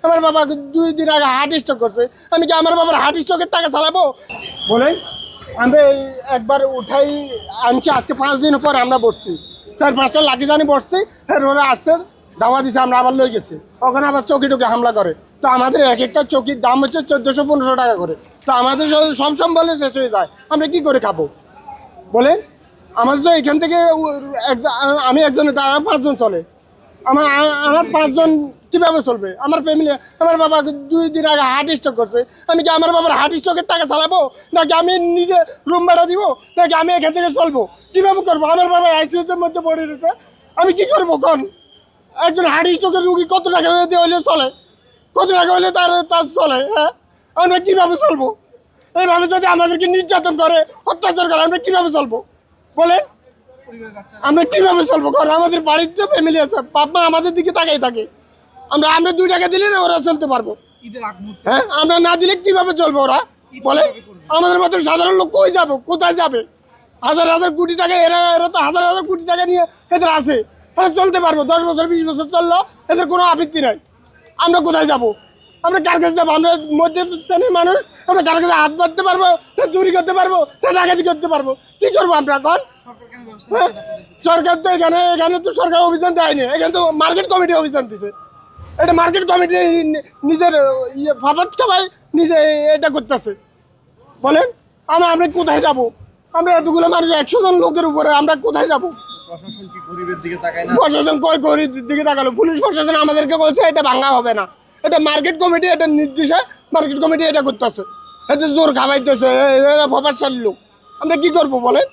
আমার বাবা 2 দিন আগে হার্ট স্ট্রোক করছে। আমি কি আমার বাবার হার্ট স্ট্রোকের টাকা চালাবো? বলেন, আমরা একবার উঠাই আনছি, আজকে 5 দিন পর আমরা বসছি, 4-5টা লাঠি জানি বসছি, ওরা আসছে দাওয়া দিছে, আমরা আবার লই গেছি, ওখানে আবার চৌকি টুকি হামলা করে। তো আমাদের এক একটা চৌকির দাম হচ্ছে 1400-1500 টাকা করে। তো আমাদের সব সম্বলে শেষ হয়ে যায়, আমরা কি করে খাবো বলেন? আমাদের তো এখান থেকে আমি একজনের দ্বারা 5 জন চলে, আমার আমার 5 জন কীভাবে চলবে? আমার ফ্যামিলি, আমার বাবা 2 দিন আগে হার্ট স্ট্রোক করছে। আমি কি আমার বাবার হার্ট স্ট্রোকের টাকা চালাবো, নাকি আমি নিজে রুম ভাড়া দিব, নাকি আমি এখান থেকে চলবো? কীভাবে করবো? আমার বাবা আইসিইউতে মধ্যে পড়ে রয়েছে, আমি কি করবো কোন? একজন হার্ট স্ট্রোকের রুগী কত টাকা দিয়ে হইলে চলে? কত টাকা হইলে তার চলে? হ্যাঁ, আমরা কীভাবে চলবো? এইভাবে যদি আমাদেরকে নির্যাতন করে, অত্যাচার করে, আমরা কীভাবে চলবো বলেন? আমরা কিভাবে চলবো? কারণ আমাদের বাড়িতে ফ্যামিলি আছে, বাপ মা আমাদের দিকে তাকাই থাকে। আমরা 2 টাকা দিলে না ওরা চলতে পারবো? হ্যাঁ, আমরা না দিলে কিভাবে চলবো ওরা বলে? আমাদের মতন সাধারণ লোক কই যাবো, কোথায় যাবে? হাজার হাজার কোটি টাকা, এরা তো হাজার হাজার কোটি টাকা নিয়ে এদের আছে, এরা চলতে পারবো। 10 বছর 20 বছর চললো, এদের কোনো আপত্তি নাই। আমরা কোথায় যাবো? আমরা কার কাছে যাবো? আমরা মধ্যে শ্রেণীর মানুষ, আমরা কার কাছে হাত বাঁধতে পারবো, না চুরি করতে পারবো, না ডাকাতি করতে পারবো? কি করবো আমরা এখন? সরকার তো এখানে তো সরকার অভিযান দেয়নি, এখানে তো মার্কেট কমিটি অভিযান দিছে। এটা মার্কেট কমিটি নিজের ফাফাত সবাই নিজে এটা করতেছে। বলেন, আমরা কোথায় যাব? আমরা এতগুলো মানুষ, 100 জন লোকের উপরে আমরা কোথায় যাব? প্রশাসন কি গরিবের দিকে তাকায় না? প্রশাসন কই গরিবের দিকে তাকালো? পুলিশ প্রশাসন আমাদেরকে বলছে এটা ভাঙা হবে না, এটা মার্কেট কমিটি, এটা নির্দেশে মার্কেট কমিটি এটা করতেছে, এটা জোর খাওয়াইতেছে, এরা ফাফাত লোক। আমরা কি করবো বলেন?